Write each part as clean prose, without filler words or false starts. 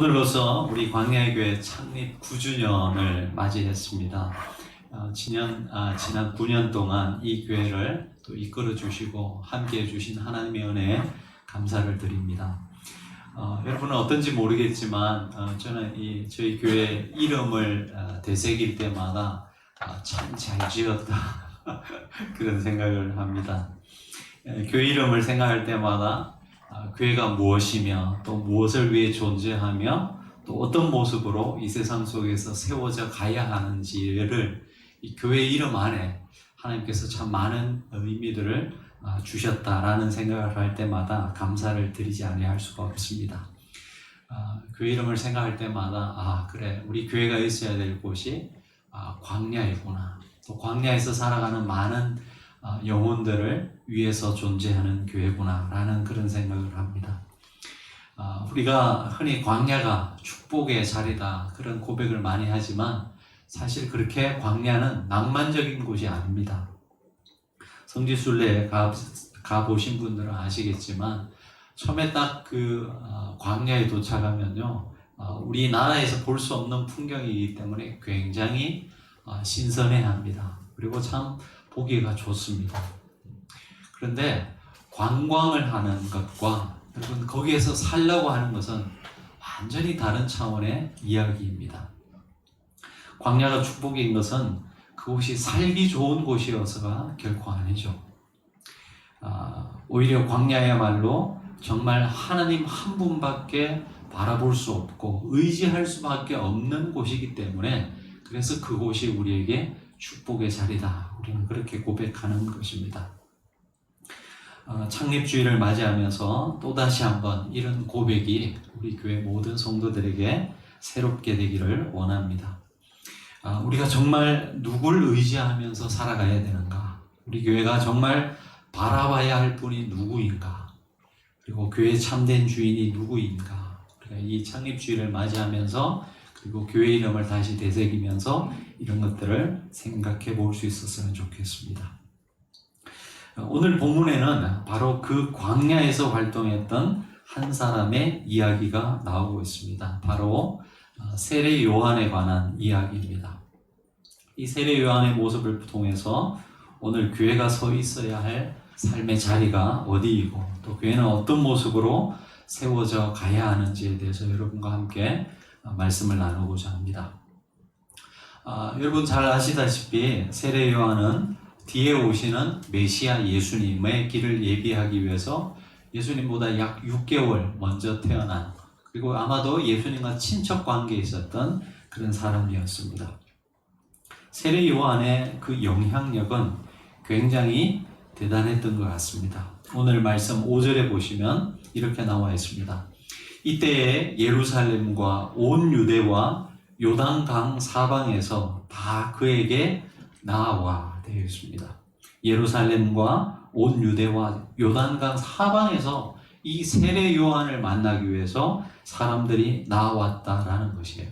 오늘로써 우리 광야의 교회 창립 9주년을 맞이했습니다. 지난 9년 동안 이 교회를 또 이끌어 주시고 함께 해주신 하나님의 은혜에 감사를 드립니다. 여러분은 어떤지 모르겠지만 저는 저희 교회 이름을 되새길 때마다 참 잘 지었다 그런 생각을 합니다. 교회 이름을 생각할 때마다 교회가 무엇이며 또 무엇을 위해 존재하며 또 어떤 모습으로 이 세상 속에서 세워져 가야 하는지를 이 교회 이름 안에 하나님께서 참 많은 의미들을 주셨다라는 생각을 할 때마다 감사를 드리지 아니할 수가 없습니다. 교회 이름을 생각할 때마다 그래, 우리 교회가 있어야 될 곳이 광야이구나. 또 광야에서 살아가는 많은 영혼들을 위해서 존재하는 교회구나 라는 그런 생각을 합니다. 우리가 흔히 광야가 축복의 자리다 그런 고백을 많이 하지만 사실 그렇게 광야는 낭만적인 곳이 아닙니다. 성지순례에 가보신 분들은 아시겠지만 처음에 딱 광야에 도착하면요, 우리나라에서 볼 수 없는 풍경이기 때문에 굉장히 신선해합니다. 그리고 참 보기가 좋습니다. 그런데 관광을 하는 것과 여러분 거기에서 살려고 하는 것은 완전히 다른 차원의 이야기입니다. 광야가 축복인 것은 그곳이 살기 좋은 곳이어서가 결코 아니죠. 오히려 광야야말로 정말 하나님 한 분밖에 바라볼 수 없고 의지할 수밖에 없는 곳이기 때문에 그래서 그곳이 우리에게 축복의 자리다. 우리는 그렇게 고백하는 것입니다. 창립주일을 맞이하면서 또다시 한번 이런 고백이 우리 교회 모든 성도들에게 새롭게 되기를 원합니다. 우리가 정말 누굴 의지하면서 살아가야 되는가? 우리 교회가 정말 바라봐야 할 분이 누구인가? 그리고 교회 참된 주인이 누구인가? 우리가 이 창립주일을 맞이하면서 그리고 교회 이름을 다시 되새기면서 이런 것들을 생각해 볼 수 있었으면 좋겠습니다. 오늘 본문에는 바로 그 광야에서 활동했던 한 사람의 이야기가 나오고 있습니다. 바로 세례 요한에 관한 이야기입니다. 이 세례 요한의 모습을 통해서 오늘 교회가 서 있어야 할 삶의 자리가 어디이고 또 교회는 어떤 모습으로 세워져 가야 하는지에 대해서 여러분과 함께 말씀을 나누고자 합니다. 여러분 잘 아시다시피 세례 요한은 뒤에 오시는 메시아 예수님의 길을 예비하기 위해서 예수님보다 약 6개월 먼저 태어난, 그리고 아마도 예수님과 친척 관계에 있었던 그런 사람이었습니다. 세례 요한의 그 영향력은 굉장히 대단했던 것 같습니다. 오늘 말씀 5절에 보시면 이렇게 나와 있습니다. 이때에 예루살렘과 온 유대와 요단강 사방에서 다 그에게 나와 되어 있습니다. 예루살렘과 온 유대와 요단강 사방에서 이 세례 요한을 만나기 위해서 사람들이 나왔다라는 것이에요.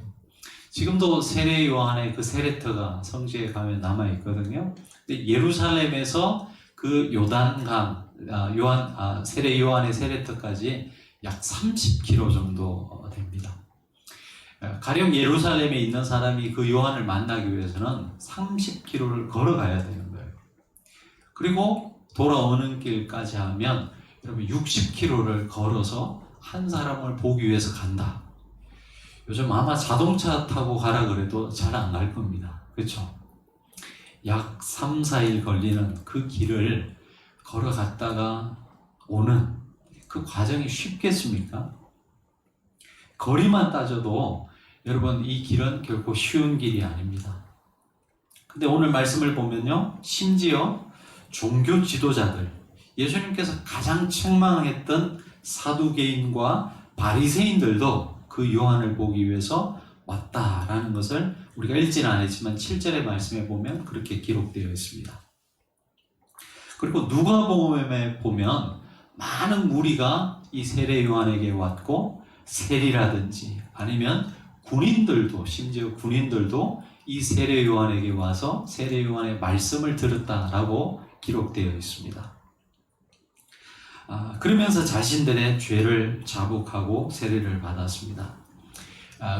지금도 세례 요한의 그 세례터가 성지에 가면 남아 있거든요. 근데 예루살렘에서 그 요단강 세례 요한의 세례터까지 약 30km 정도 됩니다. 가령 예루살렘에 있는 사람이 그 요한을 만나기 위해서는 30km를 걸어가야 되는 거예요. 그리고 돌아오는 길까지 하면 여러분 60km를 걸어서 한 사람을 보기 위해서 간다. 요즘 아마 자동차 타고 가라 그래도 잘 안 갈 겁니다. 그렇죠? 약 3, 4일 걸리는 그 길을 걸어갔다가 오는 그 과정이 쉽겠습니까? 거리만 따져도 여러분 이 길은 결코 쉬운 길이 아닙니다. 근데 오늘 말씀을 보면요, 심지어 종교 지도자들, 예수님께서 가장 책망했던 사두개인과 바리새인들도 그 요한을 보기 위해서 왔다라는 것을 우리가 읽지는 않았지만 7절의 말씀에 보면 그렇게 기록되어 있습니다. 그리고 누가복음에 보면 많은 무리가 이 세례 요한에게 왔고 세리라든지 아니면 군인들도, 심지어 군인들도 이 세례 요한에게 와서 세례 요한의 말씀을 들었다라고 기록되어 있습니다. 그러면서 자신들의 죄를 자복하고 세례를 받았습니다.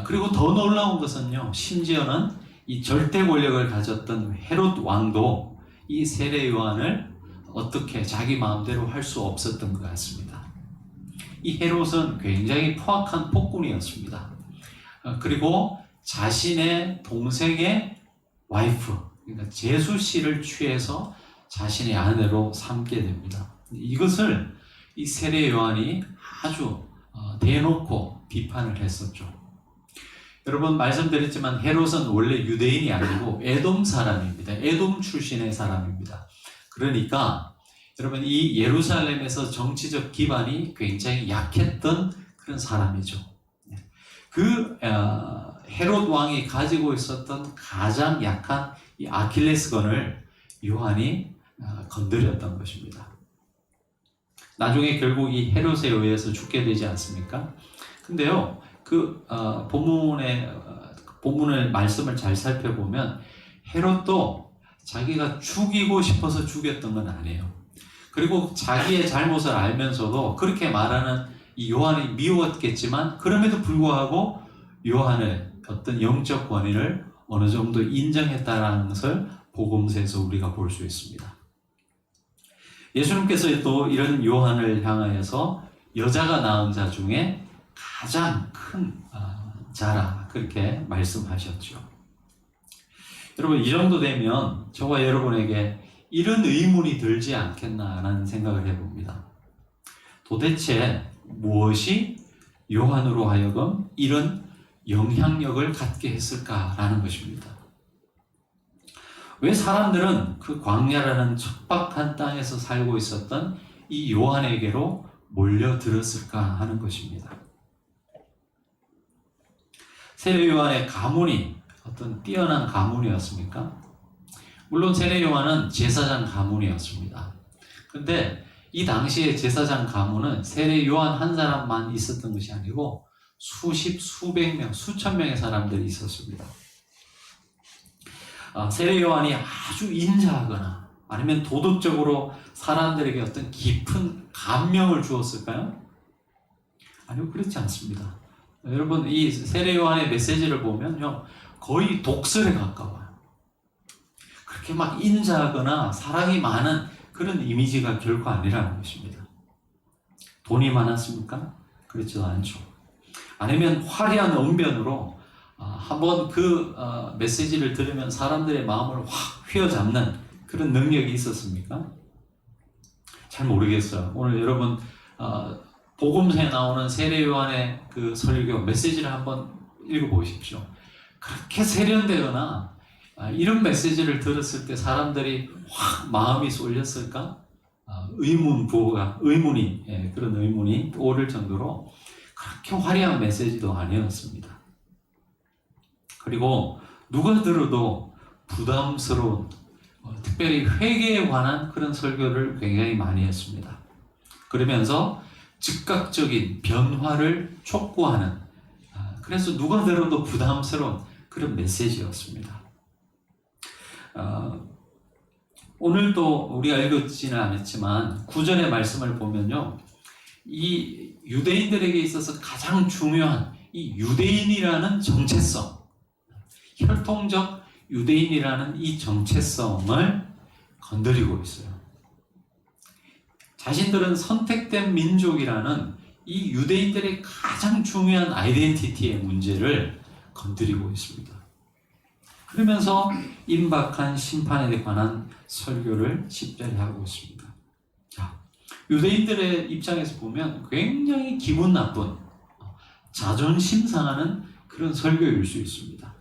그리고 더 놀라운 것은요, 심지어는 이 절대 권력을 가졌던 헤롯 왕도 이 세례 요한을 어떻게 자기 마음대로 할 수 없었던 것 같습니다. 이 헤롯은 굉장히 포악한 폭군이었습니다. 그리고 자신의 동생의 와이프, 그러니까 제수 씨를 취해서 자신의 아내로 삼게 됩니다. 이것을 이 세례 요한이 아주 대놓고 비판을 했었죠. 여러분 말씀드렸지만 헤롯은 원래 유대인이 아니고 에돔 사람입니다. 에돔 출신의 사람입니다. 그러니까 여러분 이 예루살렘에서 정치적 기반이 굉장히 약했던 그런 사람이죠. 그 헤롯 왕이 가지고 있었던 가장 약한 이 아킬레스건을 요한이 건드렸던 것입니다. 나중에 결국 이 헤롯에 의해서 죽게 되지 않습니까? 근데요, 그 본문의 말씀을 잘 살펴보면 헤롯도 자기가 죽이고 싶어서 죽였던 건 아니에요. 그리고 자기의 잘못을 알면서도 그렇게 말하는 이 요한이 미웠겠지만 그럼에도 불구하고 요한의 어떤 영적 권위를 어느 정도 인정했다라는 것을 복음서에서 우리가 볼 수 있습니다. 예수님께서 또 이런 요한을 향하여서 여자가 낳은 자 중에 가장 큰 자라 그렇게 말씀하셨죠. 여러분 이 정도 되면 저와 여러분에게 이런 의문이 들지 않겠나라는 생각을 해봅니다. 도대체 무엇이 요한으로 하여금 이런 영향력을 갖게 했을까라는 것입니다. 왜 사람들은 그 광야라는 척박한 땅에서 살고 있었던 이 요한에게로 몰려들었을까 하는 것입니다. 세례 요한의 가문이 어떤 뛰어난 가문이었습니까? 물론 세례 요한은 제사장 가문이었습니다. 근데 이 당시에 제사장 가문은 세례 요한 한 사람만 있었던 것이 아니고 수십, 수백 명, 수천 명의 사람들이 있었습니다. 세례 요한이 아주 인자하거나 아니면 도덕적으로 사람들에게 어떤 깊은 감명을 주었을까요? 아니요, 그렇지 않습니다. 여러분 이 세례 요한의 메시지를 보면요 거의 독설에 가까워요. 그렇게 막 인자하거나 사랑이 많은 그런 이미지가 결코 아니라는 것입니다. 돈이 많았습니까? 그렇지도 않죠. 아니면 화려한 언변으로 한번 그 메시지를 들으면 사람들의 마음을 확 휘어잡는 그런 능력이 있었습니까? 잘 모르겠어요. 오늘 여러분 복음서에 나오는 세례 요한의 그 설교 메시지를 한번 읽어보십시오. 그렇게 세련되거나 이런 메시지를 들었을 때 사람들이 확 마음이 쏠렸을까? 그런 의문이 오를 정도로 그렇게 화려한 메시지도 아니었습니다. 그리고 누가 들어도 부담스러운 특별히 회개에 관한 그런 설교를 굉장히 많이 했습니다. 그러면서 즉각적인 변화를 촉구하는 그래서 누가 들어도 부담스러운 그런 메시지였습니다. 오늘도 우리가 읽었지는 않았지만 구절의 말씀을 보면요, 이 유대인들에게 있어서 가장 중요한 이 유대인이라는 정체성, 혈통적 유대인이라는 이 정체성을 건드리고 있어요. 자신들은 선택된 민족이라는 이 유대인들의 가장 중요한 아이덴티티의 문제를 건드리고 있습니다. 그러면서 임박한 심판에 관한 설교를 10절에 하고 있습니다. 자, 유대인들의 입장에서 보면 굉장히 기분 나쁜, 자존심 상하는 그런 설교일 수 있습니다.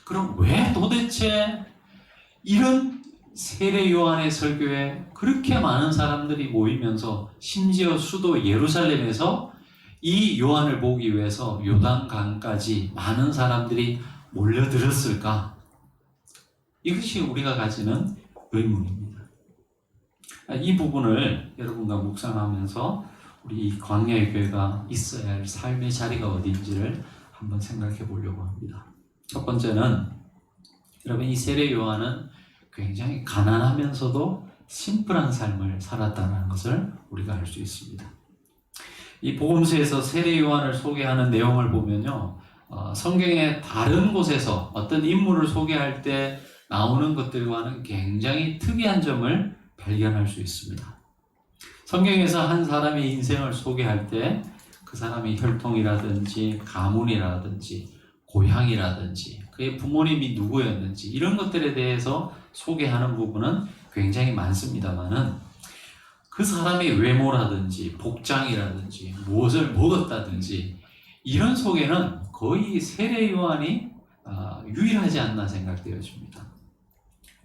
그럼 왜 도대체 이런 세례 요한의 설교에 그렇게 많은 사람들이 모이면서 심지어 수도 예루살렘에서 이 요한을 보기 위해서 요단강까지 많은 사람들이 몰려들었을까? 이것이 우리가 가지는 의문입니다. 이 부분을 여러분과 묵상하면서 우리 이 광야의 교회가 있어야 할 삶의 자리가 어디인지를 한번 생각해 보려고 합니다. 첫 번째는 여러분 이 세례 요한은 굉장히 가난하면서도 심플한 삶을 살았다는 것을 우리가 알 수 있습니다. 이 복음서에서 세례 요한을 소개하는 내용을 보면요, 성경의 다른 곳에서 어떤 인물을 소개할 때 나오는 것들과는 굉장히 특이한 점을 발견할 수 있습니다. 성경에서 한 사람의 인생을 소개할 때 그 사람의 혈통이라든지 가문이라든지 고향이라든지 그의 부모님이 누구였는지 이런 것들에 대해서 소개하는 부분은 굉장히 많습니다만은 그 사람의 외모라든지 복장이라든지 무엇을 먹었다든지 이런 소개는 거의 세례 요한이 유일하지 않나 생각되어집니다.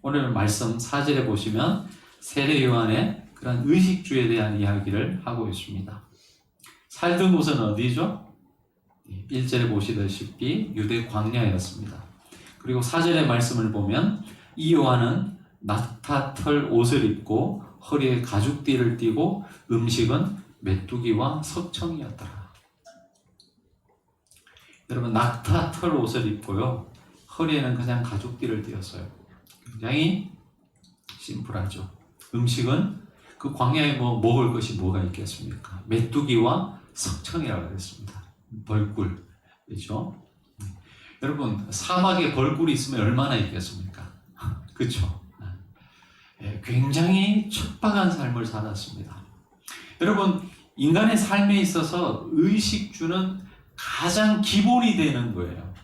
오늘 말씀 4절에 보시면 세례 요한의 그런 의식주에 대한 이야기를 하고 있습니다. 살던 곳은 어디죠? 1절에 보시다시피 유대 광야였습니다. 그리고 4절의 말씀을 보면 이 요한은 낙타 털 옷을 입고 허리에 가죽띠를 띠고 음식은 메뚜기와 석청이었더라. 여러분, 낙타 털 옷을 입고요, 허리에는 그냥 가죽띠를 띄었어요. 굉장히 심플하죠. 음식은 그 광야에 먹을 것이 뭐가 있겠습니까? 메뚜기와 석청이라고 그랬습니다. 벌꿀, 그렇죠? 여러분, 사막에 벌꿀이 있으면 얼마나 있겠습니까? 그렇죠? 굉장히 척박한 삶을 살았습니다. 여러분, 인간의 삶에 있어서 의식주는 가장 기본이 되는 거예요.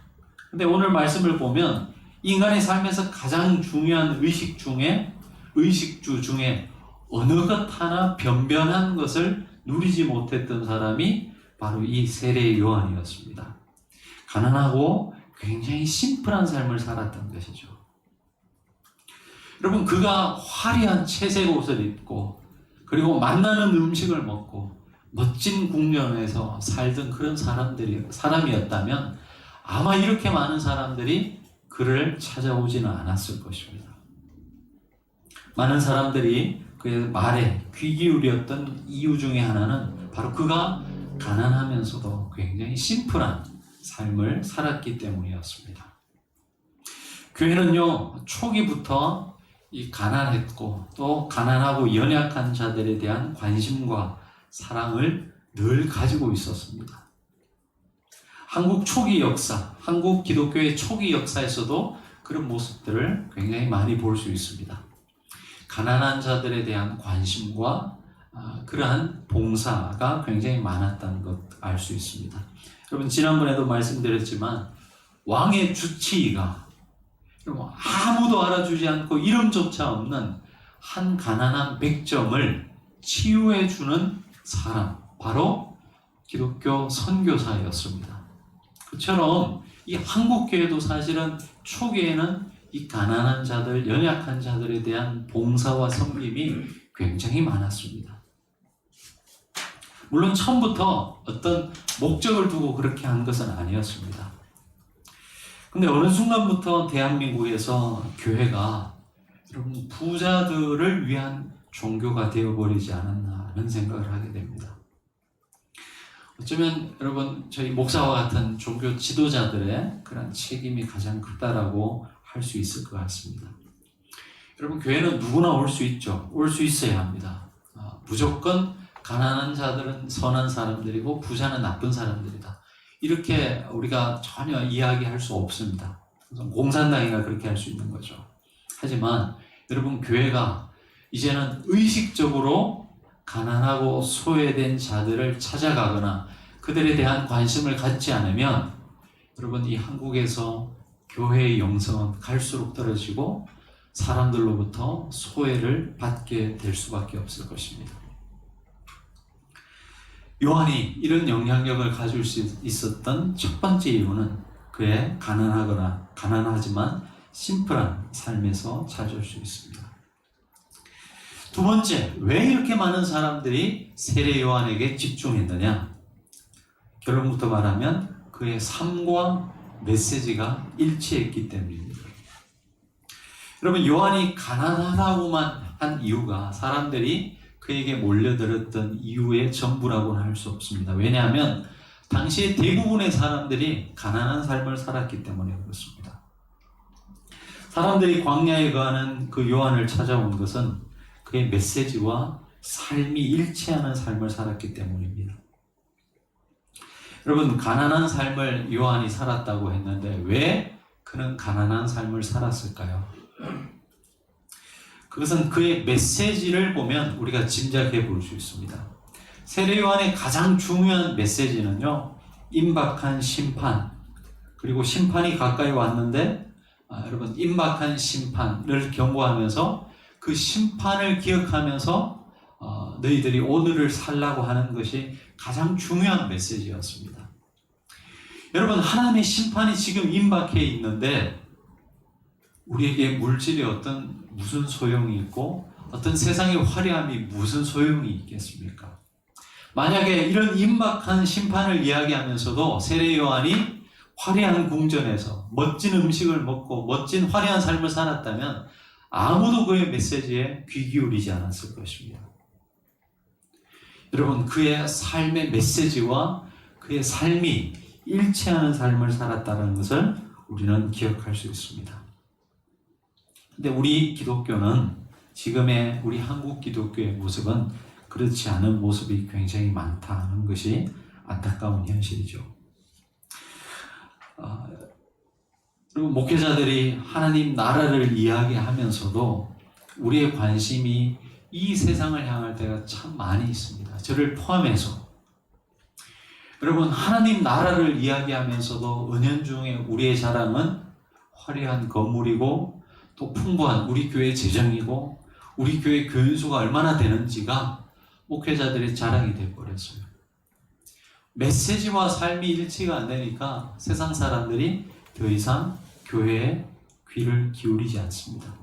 근데 오늘 말씀을 보면 인간의 삶에서 가장 중요한 의식주 중에 어느 것 하나 변변한 것을 누리지 못했던 사람이 바로 이 세례 요한이었습니다. 가난하고 굉장히 심플한 삶을 살았던 것이죠. 여러분, 그가 화려한 채색 옷을 입고 그리고 맛나는 음식을 먹고 멋진 궁전에서 살던 그런 사람이었다면 아마 이렇게 많은 사람들이 그를 찾아오지는 않았을 것입니다. 많은 사람들이 그의 말에 귀 기울였던 이유 중에 하나는 바로 그가 가난하면서도 굉장히 심플한 삶을 살았기 때문이었습니다. 교회는요, 초기부터 이 가난했고 또 가난하고 연약한 자들에 대한 관심과 사랑을 늘 가지고 있었습니다. 한국 초기 역사, 한국 기독교의 초기 역사에서도 그런 모습들을 굉장히 많이 볼 수 있습니다. 가난한 자들에 대한 관심과 그러한 봉사가 굉장히 많았다는 것 알 수 있습니다. 여러분, 지난번에도 말씀드렸지만 왕의 주치의가 아무도 알아주지 않고 이름조차 없는 한 가난한 백정을 치유해 주는 사람, 바로 기독교 선교사였습니다. 그처럼 이 한국교회도 사실은 초기에는 이 가난한 자들, 연약한 자들에 대한 봉사와 섬김이 굉장히 많았습니다. 물론 처음부터 어떤 목적을 두고 그렇게 한 것은 아니었습니다. 근데 어느 순간부터 대한민국에서 교회가 여러분 부자들을 위한 종교가 되어버리지 않았나 하는 생각을 하게 됩니다. 어쩌면 여러분 저희 목사와 같은 종교 지도자들의 그런 책임이 가장 크다라고 할 수 있을 것 같습니다. 여러분, 교회는 누구나 올 수 있죠. 올 수 있어야 합니다. 무조건 가난한 자들은 선한 사람들이고 부자는 나쁜 사람들이다, 이렇게 우리가 전혀 이야기할 수 없습니다. 공산당이나 그렇게 할 수 있는 거죠. 하지만 여러분, 교회가 이제는 의식적으로 가난하고 소외된 자들을 찾아가거나 그들에 대한 관심을 갖지 않으면 여러분, 이 한국에서 교회의 영성은 갈수록 떨어지고 사람들로부터 소외를 받게 될 수밖에 없을 것입니다. 요한이 이런 영향력을 가질 수 있었던 첫 번째 이유는 그의 가난하지만 심플한 삶에서 찾을 수 있습니다. 두 번째, 왜 이렇게 많은 사람들이 세례 요한에게 집중했느냐? 결론부터 말하면 그의 삶과 메시지가 일치했기 때문입니다. 여러분, 요한이 가난하다고만 한 이유가 사람들이 그에게 몰려들었던 이유의 전부라고는 할 수 없습니다. 왜냐하면 당시에 대부분의 사람들이 가난한 삶을 살았기 때문에 그렇습니다. 사람들이 광야에 가는 그 요한을 찾아온 것은 그의 메시지와 삶이 일치하는 삶을 살았기 때문입니다. 여러분, 가난한 삶을 요한이 살았다고 했는데 왜 그는 가난한 삶을 살았을까요? 그것은 그의 메시지를 보면 우리가 짐작해 볼 수 있습니다. 세례 요한의 가장 중요한 메시지는요, 임박한 심판, 그리고 심판이 가까이 왔는데 여러분, 임박한 심판을 경고하면서 그 심판을 기억하면서 너희들이 오늘을 살라고 하는 것이 가장 중요한 메시지였습니다. 여러분, 하나님의 심판이 지금 임박해 있는데 우리에게 물질이 무슨 소용이 있고 어떤 세상의 화려함이 무슨 소용이 있겠습니까? 만약에 이런 임박한 심판을 이야기하면서도 세례 요한이 화려한 궁전에서 멋진 음식을 먹고 멋진 화려한 삶을 살았다면 아무도 그의 메시지에 귀 기울이지 않았을 것입니다. 여러분, 그의 삶의 메시지와 그의 삶이 일치하는 삶을 살았다는 것을 우리는 기억할 수 있습니다. 근데 우리 기독교는, 지금의 우리 한국 기독교의 모습은 그렇지 않은 모습이 굉장히 많다는 것이 안타까운 현실이죠. 그리고 목회자들이 하나님 나라를 이야기하면서도 우리의 관심이 이 세상을 향할 때가 참 많이 있습니다. 저를 포함해서. 여러분, 하나님 나라를 이야기하면서도 은연중에 우리의 자랑은 화려한 건물이고 또 풍부한 우리 교회 재정이고 우리 교회 교인수가 얼마나 되는지가 목회자들의 자랑이 되어버렸어요. 메시지와 삶이 일치가 안 되니까 세상 사람들이 더 이상 교회에 귀를 기울이지 않습니다.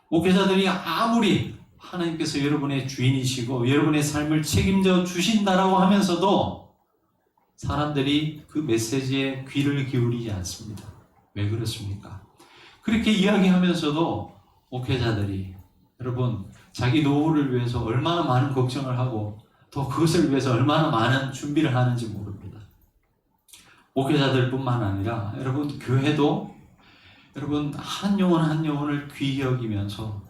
목회자들이 아무리 하나님께서 여러분의 주인이시고 여러분의 삶을 책임져 주신다라고 하면서도 사람들이 그 메시지에 귀를 기울이지 않습니다. 왜 그렇습니까? 그렇게 이야기하면서도 목회자들이 여러분, 자기 노후를 위해서 얼마나 많은 걱정을 하고 또 그것을 위해서 얼마나 많은 준비를 하는지 모릅니다. 목회자들뿐만 아니라 여러분, 교회도 여러분 한 영혼 한 영혼을 귀히 여기면서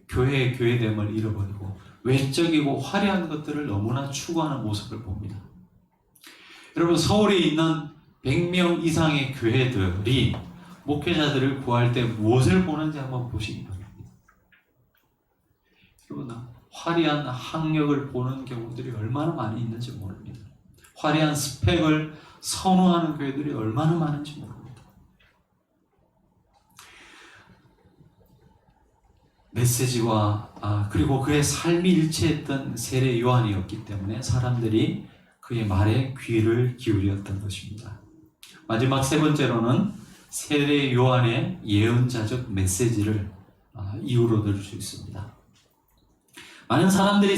교회의 교회됨을 잃어버리고 외적이고 화려한 것들을 너무나 추구하는 모습을 봅니다. 여러분, 서울에 있는 100명 이상의 교회들이 목회자들을 구할 때 무엇을 보는지 한번 보시기 바랍니다. 여러분, 화려한 학력을 보는 경우들이 얼마나 많이 있는지 모릅니다. 화려한 스펙을 선호하는 교회들이 얼마나 많은지 모릅니다. 메시지와 그리고 그의 삶이 일치했던 세례 요한이었기 때문에 사람들이 그의 말에 귀를 기울였던 것입니다. 마지막 세 번째로는 세례 요한의 예언자적 메시지를 이유로 들 수 있습니다. 많은 사람들이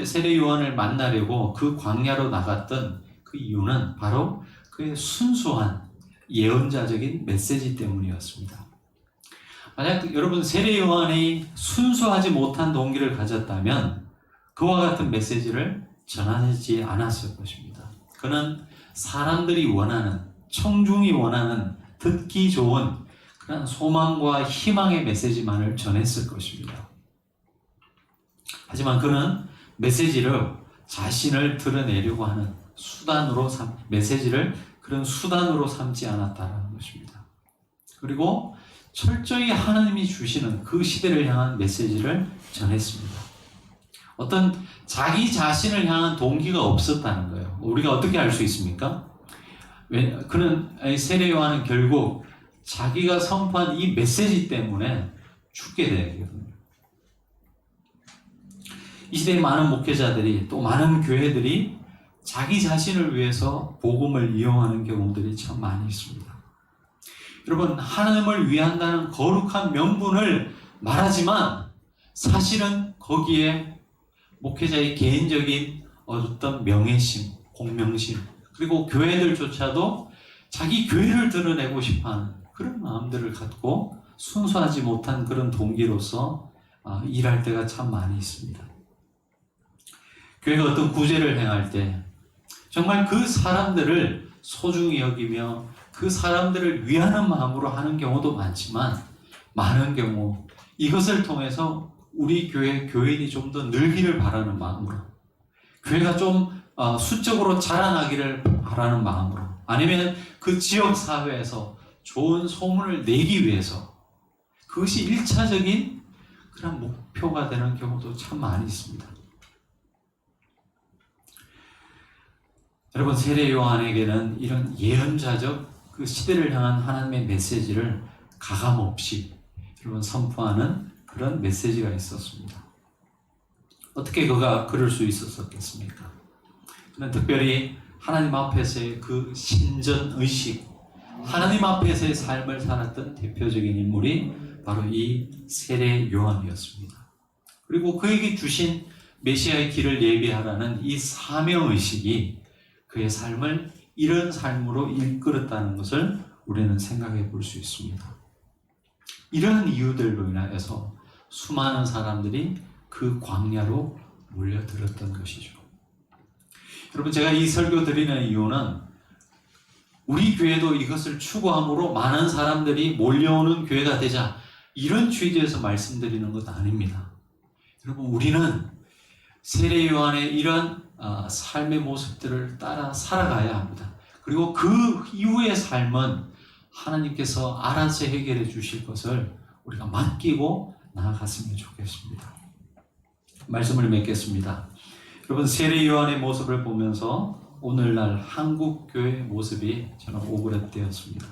세례 요한을 만나려고 그 광야로 나갔던 그 이유는 바로 그의 순수한 예언자적인 메시지 때문이었습니다. 만약 여러분 세례 요한이 순수하지 못한 동기를 가졌다면 그와 같은 메시지를 전하지 않았을 것입니다. 그는 사람들이 원하는, 청중이 원하는 듣기 좋은 그런 소망과 희망의 메시지만을 전했을 것입니다. 하지만 그는 메시지를 자신을 드러내려고 하는 메시지를 그런 수단으로 삼지 않았다는 것입니다. 그리고 철저히 하나님이 주시는 그 시대를 향한 메시지를 전했습니다. 어떤 자기 자신을 향한 동기가 없었다는 거예요. 우리가 어떻게 알 수 있습니까? 세례 요한은 결국 자기가 선포한 이 메시지 때문에 죽게 되거든요. 이 시대의 많은 목회자들이 또 많은 교회들이 자기 자신을 위해서 복음을 이용하는 경우들이 참 많이 있습니다. 여러분, 하나님을 위한다는 거룩한 명분을 말하지만 사실은 거기에 목회자의 개인적인 어떤 명예심, 공명심, 그리고 교회들조차도 자기 교회를 드러내고 싶어하는 그런 마음들을 갖고 순수하지 못한 그런 동기로서 일할 때가 참 많이 있습니다. 교회가 어떤 구제를 행할 때 정말 그 사람들을 소중히 여기며 그 사람들을 위하는 마음으로 하는 경우도 많지만 많은 경우 이것을 통해서 우리 교회 교인이 좀 더 늘기를 바라는 마음으로 교회가 좀 수적으로 자라나기를 하라는 마음으로, 아니면 그 지역 사회에서 좋은 소문을 내기 위해서, 그것이 1차적인 그런 목표가 되는 경우도 참 많이 있습니다. 여러분, 세례 요한에게는 이런 예언자적 그 시대를 향한 하나님의 메시지를 가감없이 여러분 선포하는 그런 메시지가 있었습니다. 어떻게 그가 그럴 수 있었겠습니까? 그는 특별히 하나님 앞에서의 그 신전의식, 하나님 앞에서의 삶을 살았던 대표적인 인물이 바로 이 세례 요한이었습니다. 그리고 그에게 주신 메시아의 길을 예비하라는 이 사명의식이 그의 삶을 이런 삶으로 이끌었다는 것을 우리는 생각해 볼 수 있습니다. 이러한 이유들로 인하여서 수많은 사람들이 그 광야로 몰려들었던 것이죠. 여러분, 제가 이 설교 드리는 이유는 우리 교회도 이것을 추구함으로 많은 사람들이 몰려오는 교회가 되자, 이런 취지에서 말씀드리는 것 아닙니다. 여러분, 우리는 세례 요한의 이런 삶의 모습들을 따라 살아가야 합니다. 그리고 그 이후의 삶은 하나님께서 알아서 해결해 주실 것을 우리가 맡기고 나아갔으면 좋겠습니다. 말씀을 맺겠습니다. 여러분, 세례 요한의 모습을 보면서 오늘날 한국 교회의 모습이 저는 오그라뜨렸습니다.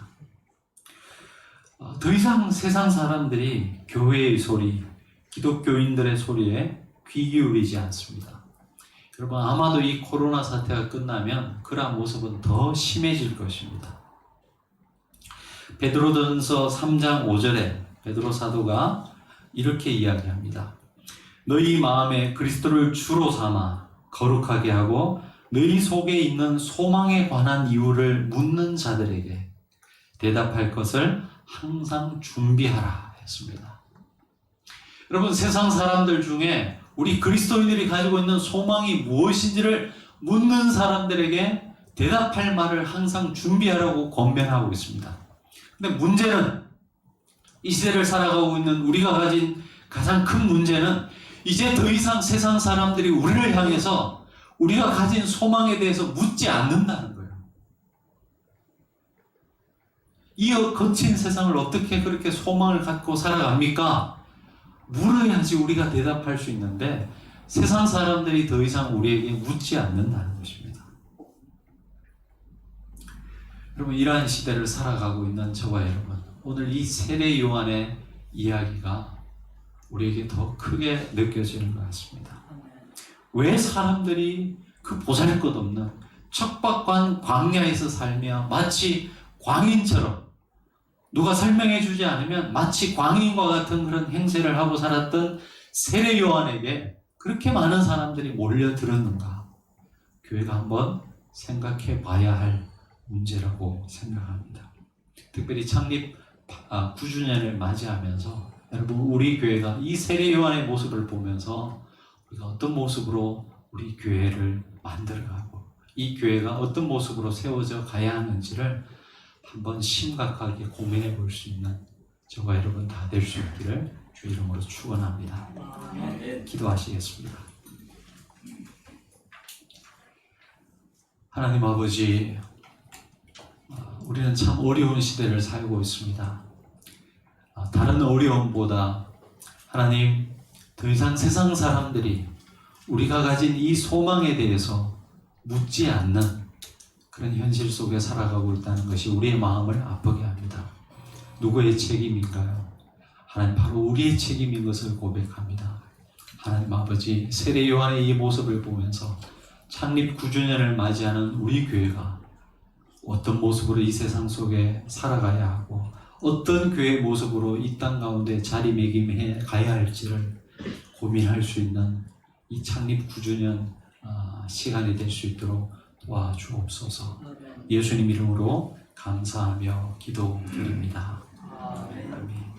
더 이상 세상 사람들이 교회의 소리, 기독교인들의 소리에 귀 기울이지 않습니다. 여러분, 아마도 이 코로나 사태가 끝나면 그러한 모습은 더 심해질 것입니다. 베드로전서 3장 5절에 베드로 사도가 이렇게 이야기합니다. 너희 마음에 그리스도를 주로 삼아 거룩하게 하고 너희 속에 있는 소망에 관한 이유를 묻는 자들에게 대답할 것을 항상 준비하라 했습니다. 여러분, 세상 사람들 중에 우리 그리스도인들이 가지고 있는 소망이 무엇인지를 묻는 사람들에게 대답할 말을 항상 준비하라고 권면하고 있습니다. 근데 문제는, 이 시대를 살아가고 있는 우리가 가진 가장 큰 문제는 이제 더 이상 세상 사람들이 우리를 향해서 우리가 가진 소망에 대해서 묻지 않는다는 거예요. 이 거친 세상을 어떻게 그렇게 소망을 갖고 살아갑니까? 물어야지 우리가 대답할 수 있는데 세상 사람들이 더 이상 우리에게 묻지 않는다는 것입니다. 여러분, 이러한 시대를 살아가고 있는 저와 여러분, 오늘 이 세례 요한의 이야기가 우리에게 더 크게 느껴지는 것 같습니다. 왜 사람들이 그 보잘것없는 척박한 광야에서 살며 마치 광인처럼, 누가 설명해 주지 않으면 마치 광인과 같은 그런 행세를 하고 살았던 세례 요한에게 그렇게 많은 사람들이 몰려들었는가? 교회가 한번 생각해 봐야 할 문제라고 생각합니다. 특별히 창립 9주년을 맞이하면서 여러분, 우리 교회가 이 세례 요한의 모습을 보면서 우리가 어떤 모습으로 우리 교회를 만들어가고 이 교회가 어떤 모습으로 세워져 가야 하는지를 한번 심각하게 고민해 볼 수 있는 저와 여러분 다 될 수 있기를 주 이름으로 축원합니다. 기도하시겠습니다. 하나님 아버지, 우리는 참 어려운 시대를 살고 있습니다. 다른 어려움보다 하나님, 더 이상 세상 사람들이 우리가 가진 이 소망에 대해서 묻지 않는 그런 현실 속에 살아가고 있다는 것이 우리의 마음을 아프게 합니다. 누구의 책임인가요? 하나님, 바로 우리의 책임인 것을 고백합니다. 하나님 아버지, 세례 요한의 이 모습을 보면서 창립 9주년을 맞이하는 우리 교회가 어떤 모습으로 이 세상 속에 살아가야 하고 어떤 교회의 모습으로 이 땅 가운데 자리매김해 가야 할지를 고민할 수 있는 이 창립 9주년 시간이 될 수 있도록 도와주옵소서. 예수님 이름으로 감사하며 기도드립니다. 아멘.